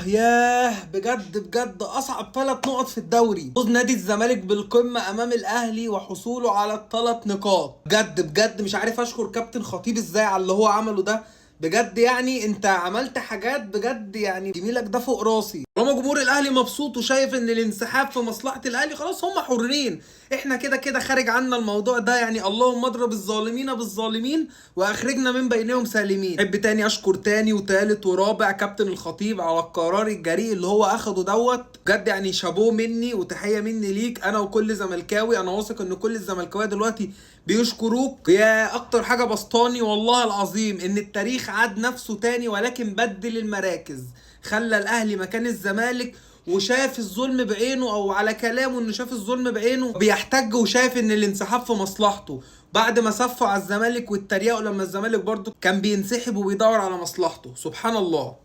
ياه بجد بجد اصعب 3 نقط في الدوري. فوز نادي الزمالك بالقمه امام الاهلي وحصوله على ال3 نقاط. بجد بجد مش عارف اشكر كابتن خطيب ازاي على اللي هو عمله ده. بجد يعني انت عملت حاجات بجد يعني جميلك ده فوق راسي. طالما جمهور الاهلي مبسوط وشايف ان الانسحاب في مصلحه الاهلي، خلاص هم حرين. احنا كده كده خارج عنا الموضوع ده، يعني اللهم اضرب الظالمين بالظالمين واخرجنا من بينهم سالمين. احب تاني اشكر تاني وتالت ورابع كابتن الخطيب على القرار الجريء اللي هو اخده دوت. بجد يعني شابوه مني وتحيه مني ليك انا وكل زملكاوي. انا واثق ان كل الزملكاويه دلوقتي بيشكروك. يا اكتر حاجه بسطاني والله العظيم ان التاريخ عاد نفسه تاني، ولكن بدل المراكز. خلى الاهلي مكان الزمالك وشاف الظلم بعينه، او على كلامه انه شاف الظلم بعينه بيحتج وشايف ان الانسحاب في مصلحته، بعد ما صفوا على الزمالك واتريقوا لما الزمالك برضه كان بينسحب وبيدور على مصلحته. سبحان الله.